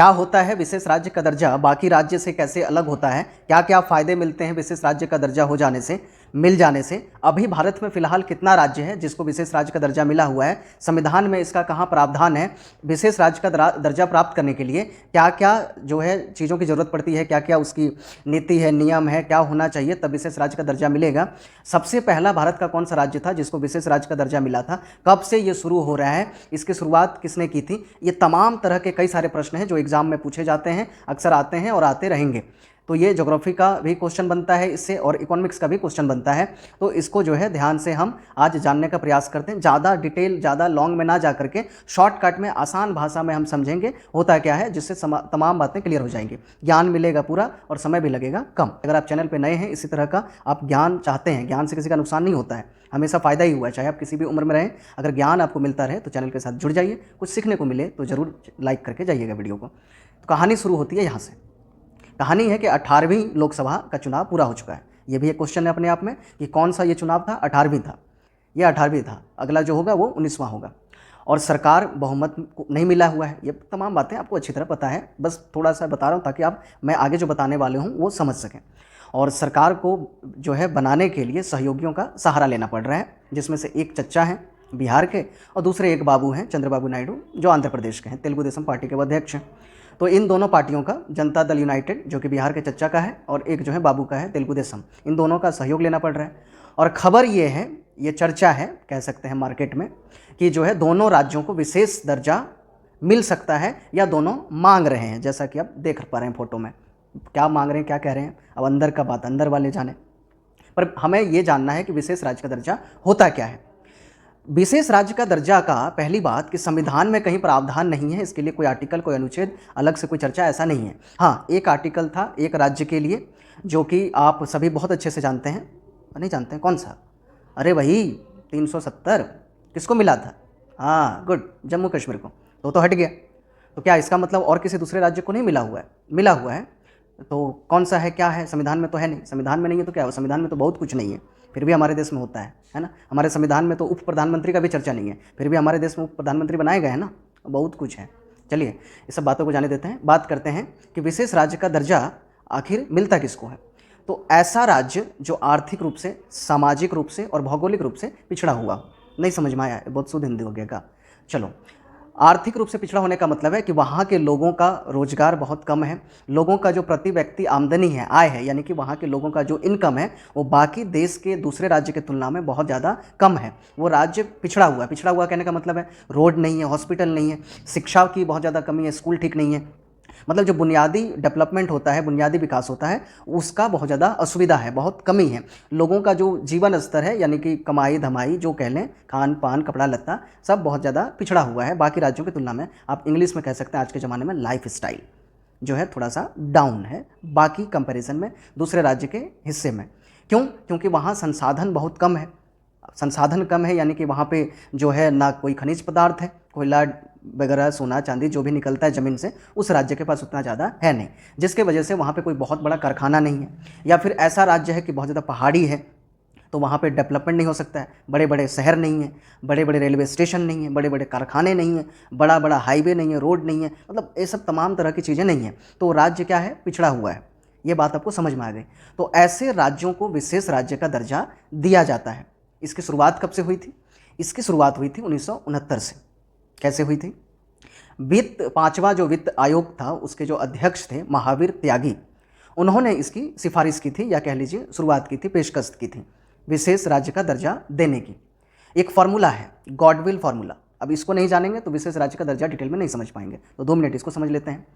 क्या होता है विशेष राज्य का दर्जा, बाकी राज्य से कैसे अलग होता है, क्या क्या फ़ायदे मिलते हैं विशेष राज्य का दर्जा हो जाने से, मिल जाने से, अभी भारत में फ़िलहाल कितना राज्य है जिसको विशेष राज्य का दर्जा मिला हुआ है, संविधान में इसका कहाँ प्रावधान है, विशेष राज्य का दर्जा प्राप्त करने के लिए क्या क्या जो है चीज़ों की ज़रूरत पड़ती है, क्या क्या उसकी नीति है, नियम है, क्या होना चाहिए तब विशेष राज्य का दर्जा मिलेगा। सबसे पहला भारत का कौन सा राज्य था जिसको विशेष राज्य का दर्जा मिला था, कब से ये शुरू हो रहा है, इसकी शुरुआत किसने की थी, ये तमाम तरह के कई सारे प्रश्न हैं जो एग्जाम में पूछे जाते हैं, अक्सर आते हैं और आते रहेंगे। तो ये ज्योग्राफी का भी क्वेश्चन बनता है इससे और इकोनॉमिक्स का भी क्वेश्चन बनता है। तो इसको जो है ध्यान से हम आज जानने का प्रयास करते हैं, ज़्यादा डिटेल, ज़्यादा लॉन्ग में ना जा करके शॉर्टकट में आसान भाषा में हम समझेंगे होता क्या है, जिससे तमाम बातें क्लियर हो जाएंगी, ज्ञान मिलेगा पूरा और समय भी लगेगा कम। अगर आप चैनल पर नए हैं, इसी तरह का आप ज्ञान चाहते हैं, ज्ञान से किसी का नुकसान नहीं होता है, हमेशा फ़ायदा ही हुआ है, चाहे आप किसी भी उम्र में रहें, अगर ज्ञान आपको मिलता रहे तो चैनल के साथ जुड़ जाइए, कुछ सीखने को मिले तो ज़रूर लाइक करके जाइएगा वीडियो को। तो कहानी शुरू होती है यहाँ से। कहानी है कि 18वीं लोकसभा का चुनाव पूरा हो चुका है। ये भी एक क्वेश्चन है अपने आप में कि कौन सा ये चुनाव था, 18वीं था, ये 18वीं था, अगला जो होगा वो 19वां होगा और सरकार बहुमत को नहीं मिला हुआ है। ये तमाम बातें आपको अच्छी तरह पता है, बस थोड़ा सा बता रहा हूँ ताकि आप मैं आगे जो बताने वाले हूँ वो समझ सकें। और सरकार को जो है बनाने के लिए सहयोगियों का सहारा लेना पड़ रहा है, जिसमें से एक चच्चा हैं बिहार के और दूसरे एक बाबू हैं चंद्रबाबू नायडू जो आंध्र प्रदेश के हैं, तेलुगु देशम पार्टी के अध्यक्ष हैं। तो इन दोनों पार्टियों का, जनता दल यूनाइटेड जो कि बिहार के चच्चा का है और एक जो है बाबू का है तेलुगु देशम, इन दोनों का सहयोग लेना पड़ रहा है। और खबर ये है, ये चर्चा है कह सकते हैं मार्केट में, कि जो है दोनों राज्यों को विशेष दर्जा मिल सकता है या दोनों मांग रहे हैं, जैसा कि आप देख पा रहे हैं फोटो में। क्या मांग रहे हैं, क्या कह रहे हैं, अब अंदर का बात अंदर वाले जाने, पर हमें ये जानना है कि विशेष राज्य का दर्जा होता क्या है। विशेष राज्य का दर्जा का पहली बात कि संविधान में कहीं प्रावधान नहीं है, इसके लिए कोई आर्टिकल, कोई अनुच्छेद, अलग से कोई चर्चा ऐसा नहीं है। हाँ, एक आर्टिकल था एक राज्य के लिए जो कि आप सभी बहुत अच्छे से जानते हैं, नहीं जानते हैं, कौन सा, अरे वही 370 किसको मिला था, हाँ गुड, जम्मू कश्मीर को, तो हट गया। तो क्या इसका मतलब और किसी दूसरे राज्य को नहीं मिला हुआ है, मिला हुआ है, तो कौन सा है, क्या है, संविधान में तो है नहीं, संविधान में नहीं है तो क्या हो, संविधान में तो बहुत कुछ नहीं है, फिर भी हमारे देश में होता है ना। हमारे संविधान में तो उप प्रधानमंत्री का भी चर्चा नहीं है, फिर भी हमारे देश में उप प्रधानमंत्री बनाए गए हैं ना, बहुत कुछ है। चलिए इस सब बातों को जाने देते हैं, बात करते हैं कि विशेष राज्य का दर्जा आखिर मिलता किसको है। तो ऐसा राज्य जो आर्थिक रूप से, सामाजिक रूप से और भौगोलिक रूप से पिछड़ा हुआ। नहीं समझ में आया, बहुत शुद्ध हिंदी हो गया का। चलो, आर्थिक रूप से पिछड़ा होने का मतलब है कि वहाँ के लोगों का रोजगार बहुत कम है, लोगों का जो प्रति व्यक्ति आमदनी है, आय है, यानी कि वहाँ के लोगों का जो इनकम है वो बाकी देश के दूसरे राज्य की तुलना में बहुत ज़्यादा कम है। वो राज्य पिछड़ा हुआ है। पिछड़ा हुआ कहने का मतलब है रोड नहीं है, हॉस्पिटल नहीं है, शिक्षा की बहुत ज़्यादा कमी है, स्कूल ठीक नहीं है, मतलब जो बुनियादी डेवलपमेंट होता है, बुनियादी विकास होता है, उसका बहुत ज़्यादा असुविधा है, बहुत कमी है। लोगों का जो जीवन स्तर है, यानी कि कमाई धमाई जो कह लें, खान पान कपड़ा लत्ता, सब बहुत ज़्यादा पिछड़ा हुआ है बाकी राज्यों की तुलना में। आप इंग्लिश में कह सकते हैं आज के ज़माने में लाइफ स्टाइल जो है थोड़ा सा डाउन है बाकी कंपैरिजन में, दूसरे राज्य के हिस्से में। क्यों? क्योंकि वहाँ संसाधन बहुत कम है। संसाधन कम है यानी कि वहाँ पे जो है ना कोई खनिज पदार्थ है, कोयला वगैरह, सोना चांदी जो भी निकलता है ज़मीन से, उस राज्य के पास उतना ज़्यादा है नहीं, जिसके वजह से वहाँ पे कोई बहुत बड़ा कारखाना नहीं है। या फिर ऐसा राज्य है कि बहुत ज़्यादा पहाड़ी है, तो वहाँ पे डेवलपमेंट नहीं हो सकता है, बड़े बड़े शहर नहीं है, बड़े बड़े रेलवे स्टेशन नहीं है, बड़े बड़े कारखाने नहीं है, बड़ा बड़ा हाईवे नहीं है, रोड नहीं है, मतलब ये सब तमाम तरह की चीज़ें नहीं हैं। तो राज्य क्या है, पिछड़ा हुआ है। ये बात आपको समझ में आ गई। तो ऐसे राज्यों को विशेष राज्य का दर्जा दिया जाता है। इसकी शुरुआत कब से हुई थी? इसकी शुरुआत हुई थी 1969 से। कैसे हुई थी? पांचवा जो वित्त आयोग था उसके जो अध्यक्ष थे महावीर त्यागी, उन्होंने इसकी सिफारिश की थी, या कह लीजिए शुरुआत की थी, पेशकश की थी विशेष राज्य का दर्जा देने की। एक फार्मूला है, गॉडविल फार्मूला। अब इसको नहीं जानेंगे तो विशेष राज्य का दर्जा डिटेल में नहीं समझ पाएंगे, तो 2 मिनट इसको समझ लेते हैं।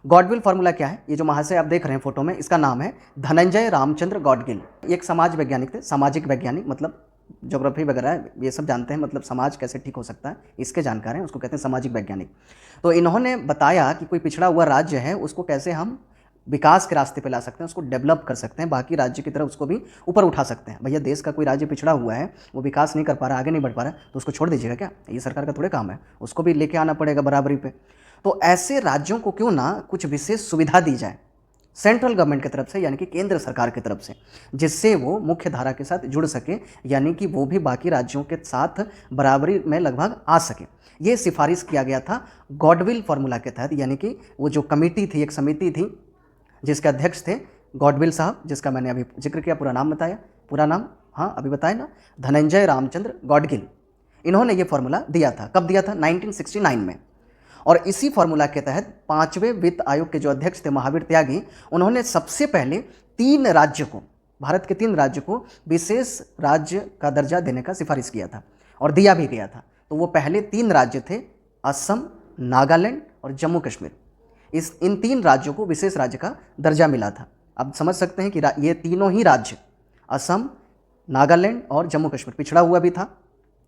गॉडविल फार्मूला क्या है? ये जो महाशय आप देख रहे हैं फोटो में, इसका नाम है धनंजय रामचंद्र गॉडगिल। एक समाज वैज्ञानिक थे, सामाजिक वैज्ञानिक, मतलब ज्योग्राफी वगैरह ये सब जानते हैं, मतलब समाज कैसे ठीक हो सकता है इसके जानकार हैं, उसको कहते हैं सामाजिक वैज्ञानिक। तो इन्होंने बताया कि कोई पिछड़ा हुआ राज्य है, उसको कैसे हम विकास के रास्ते पे ला सकते हैं, उसको डेवलप कर सकते हैं, बाकी राज्य की तरफ उसको भी ऊपर उठा सकते हैं। भैया देश का कोई राज्य पिछड़ा हुआ है, वो विकास नहीं कर पा रहा, आगे नहीं बढ़ पा रहा, तो उसको छोड़ दीजिएगा क्या? ये सरकार का थोड़े काम है, उसको भी लेके आना पड़ेगा बराबरी पे। तो ऐसे राज्यों को क्यों ना कुछ विशेष सुविधा दी जाए, सेंट्रल गवर्नमेंट की तरफ से, यानी कि केंद्र सरकार की तरफ से, जिससे वो मुख्य धारा के साथ जुड़ सके, यानी कि वो भी बाकी राज्यों के साथ बराबरी में लगभग आ सके। ये सिफारिश किया गया था गॉडविल फार्मूला के तहत, यानी कि वो जो कमेटी थी, एक समिति थी जिसके अध्यक्ष थे गॉडविल साहब, जिसका मैंने अभी जिक्र किया, पूरा नाम बताया, पूरा नाम हाँ अभी बताया ना, धनंजय रामचंद्र गॉडगिल। इन्होंने ये फार्मूला दिया था। कब दिया था? 1969 में। और इसी फार्मूला के तहत 5वें वित्त आयोग के जो अध्यक्ष थे महावीर त्यागी, उन्होंने सबसे पहले 3 राज्य को, भारत के 3 राज्य को विशेष राज्य का दर्जा देने का सिफारिश किया था और दिया भी गया था। तो वो पहले 3 राज्य थे, असम, नागालैंड और जम्मू कश्मीर। इन 3 राज्यों को विशेष राज्य का दर्जा मिला था। अब समझ सकते हैं कि ये तीनों ही राज्य, असम, नागालैंड और जम्मू कश्मीर, पिछड़ा हुआ भी था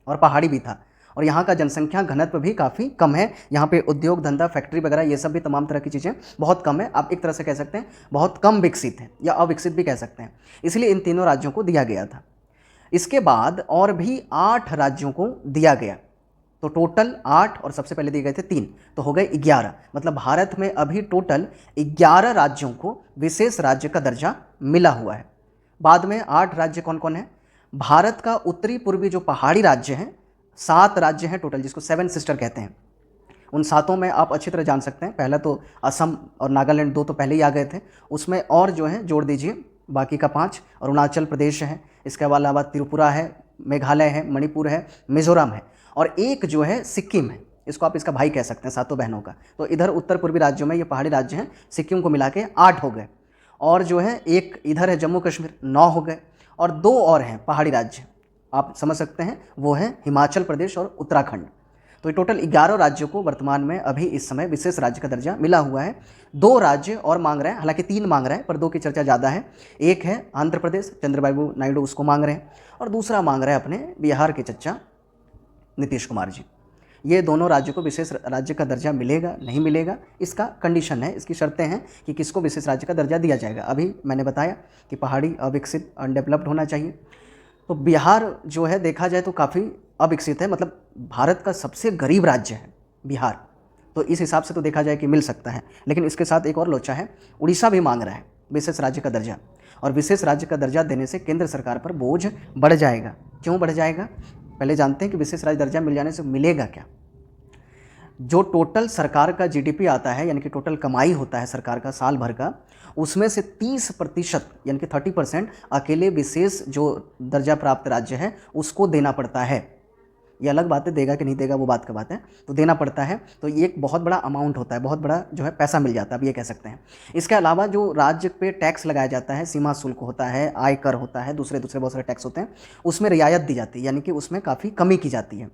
और पहाड़ी भी था, और यहाँ का जनसंख्या घनत्व भी काफ़ी कम है। यहाँ पे उद्योग धंधा, फैक्ट्री वगैरह ये सब भी तमाम तरह की चीज़ें बहुत कम है। आप एक तरह से कह सकते हैं बहुत कम विकसित है, या अविकसित भी कह सकते हैं। इसलिए इन तीनों राज्यों को दिया गया था। इसके बाद और भी 8 राज्यों को दिया गया, तो टोटल 8 और सबसे पहले दिए गए थे 3, तो हो गए 11। मतलब भारत में अभी टोटल 11 राज्यों को विशेष राज्य का दर्जा मिला हुआ है। बाद में 8 राज्य कौन कौन है? भारत का उत्तरी पूर्वी जो पहाड़ी राज्य हैं, 7 राज्य हैं टोटल, जिसको 7 सिस्टर कहते हैं। उन 7 में आप अच्छी तरह जान सकते हैं। पहला तो असम और नागालैंड 2 तो पहले ही आ गए थे, उसमें और जो है जोड़ दीजिए बाकी का 5। अरुणाचल प्रदेश है, इसके अलावा त्रिपुरा है, मेघालय है, मणिपुर है, मिजोरम है, और एक जो है सिक्किम है। इसको आप इसका भाई कह सकते हैं, 7 बहनों का। तो इधर उत्तर पूर्वी राज्यों में ये पहाड़ी राज्य हैं, सिक्किम को मिला के 8 हो गए। और जो है एक इधर है जम्मू कश्मीर, 9 हो गए। और 2 और हैं पहाड़ी राज्य, आप समझ सकते हैं, वो हैं हिमाचल प्रदेश और उत्तराखंड। तो ये टोटल 11 राज्यों को वर्तमान में अभी इस समय विशेष राज्य का दर्जा मिला हुआ है। 2 राज्य और मांग रहे हैं, हालांकि 3 मांग रहे हैं, पर 2 की चर्चा ज़्यादा है। एक है आंध्र प्रदेश, चंद्रबाबू नायडू उसको मांग रहे हैं, और दूसरा मांग रहे हैं अपने बिहार के चच्चा नीतीश कुमार जी। ये दोनों राज्यों को विशेष राज्य का दर्जा मिलेगा नहीं मिलेगा, इसका कंडीशन है, इसकी शर्तें हैं कि किसको विशेष राज्य का दर्जा दिया जाएगा। अभी मैंने बताया कि पहाड़ी, अविकसित, अनडेवलप्ड होना चाहिए। तो बिहार जो है देखा जाए तो काफ़ी अविकसित है, मतलब भारत का सबसे गरीब राज्य है बिहार। तो इस हिसाब से तो देखा जाए कि मिल सकता है। लेकिन इसके साथ एक और लोचा है, उड़ीसा भी मांग रहा है विशेष राज्य का दर्जा, और विशेष राज्य का दर्जा देने से केंद्र सरकार पर बोझ बढ़ जाएगा। क्यों बढ़ जाएगा? पहले जानते हैं कि विशेष राज्य दर्जा मिल जाने से मिलेगा क्या। जो टोटल सरकार का जीडीपी आता है, यानी कि टोटल कमाई होता है सरकार का साल भर का, उसमें से 30% यानी कि 30% अकेले विशेष जो दर्जा प्राप्त राज्य है उसको देना पड़ता है। ये अलग बात है, देगा कि नहीं देगा वो बात का बात है, तो देना पड़ता है। तो ये एक बहुत बड़ा अमाउंट होता है, बहुत बड़ा जो है पैसा मिल जाता है, अब ये कह सकते हैं। इसके अलावा जो राज्य पे टैक्स लगाया जाता है, सीमा शुल्क होता है, आयकर होता है, दूसरे बहुत सारे टैक्स होते हैं, उसमें रियायत दी जाती है, यानी कि उसमें काफ़ी कमी की जाती है।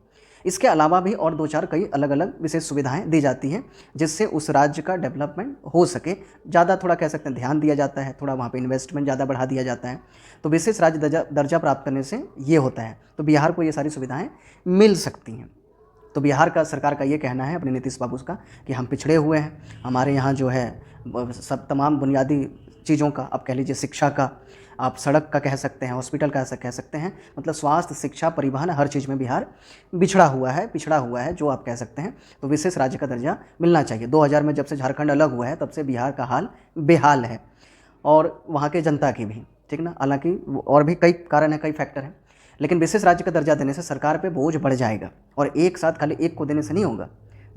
इसके अलावा भी और 2-4 कई अलग अलग विशेष सुविधाएं दी जाती हैं, जिससे उस राज्य का डेवलपमेंट हो सके। ज़्यादा थोड़ा कह सकते हैं ध्यान दिया जाता है, थोड़ा वहाँ पे इन्वेस्टमेंट ज़्यादा बढ़ा दिया जाता है। तो विशेष राज्य दर्जा प्राप्त करने से ये होता है। तो बिहार को ये सारी सुविधाएं मिल सकती हैं। तो बिहार का सरकार का ये कहना है अपने नीतीश बाबू का कि हम पिछड़े हुए हैं, हमारे यहाँ जो है सब तमाम बुनियादी चीज़ों का, आप कह लीजिए शिक्षा का, आप सड़क का कह सकते हैं, हॉस्पिटल का कह सकते हैं, मतलब स्वास्थ्य, शिक्षा, परिवहन, हर चीज़ में बिहार पिछड़ा हुआ है जो आप कह सकते हैं। तो विशेष राज्य का दर्जा मिलना चाहिए। 2000 में जब से झारखंड अलग हुआ है तब से बिहार का हाल बेहाल है, और वहाँ के जनता की भी, ठीक ना। हालांकि और भी कई कारण हैं, कई फैक्टर हैं, लेकिन विशेष राज्य का दर्जा देने से सरकार पे बोझ बढ़ जाएगा। और एक साथ खाली एक को देने से नहीं होगा,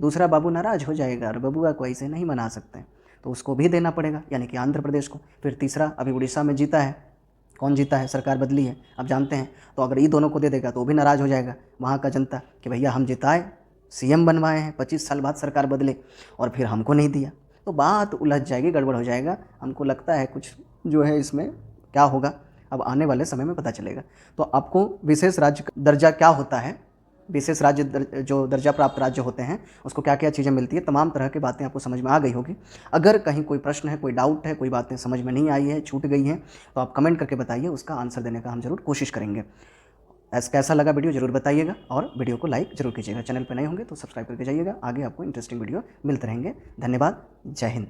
दूसरा बाबू नाराज हो जाएगा और बबुआ को ऐसे नहीं मना सकते, तो उसको भी देना पड़ेगा, यानी कि आंध्र प्रदेश को। फिर तीसरा, अभी उड़ीसा में जीता है, कौन जीता है? सरकार बदली है, आप जानते हैं। तो अगर ये दोनों को दे देगा तो वो भी नाराज़ हो जाएगा वहाँ का जनता कि भैया हम जिताए, सीएम बनवाए हैं, 25 साल बाद सरकार बदले और फिर हमको नहीं दिया, तो बात उलझ जाएगी, गड़बड़ हो जाएगा। हमको लगता है कुछ जो है इसमें क्या होगा, अब आने वाले समय में पता चलेगा। तो आपको विशेष राज्य दर्जा क्या होता है, विशेष राज्य जो दर्जा प्राप्त राज्य होते हैं उसको क्या क्या चीज़ें मिलती है, तमाम तरह की बातें आपको समझ में आ गई होगी। अगर कहीं कोई प्रश्न है, कोई डाउट है, कोई बातें समझ में नहीं आई है, छूट गई हैं, तो आप कमेंट करके बताइए, उसका आंसर देने का हम जरूर कोशिश करेंगे। ऐसा कैसा लगा वीडियो जरूर बताइएगा, और वीडियो को लाइक जरूर कीजिएगा। चैनल पर नए होंगे तो सब्सक्राइब करके जाइएगा, आगे आपको इंटरेस्टिंग वीडियो मिलते रहेंगे। धन्यवाद, जय हिंद।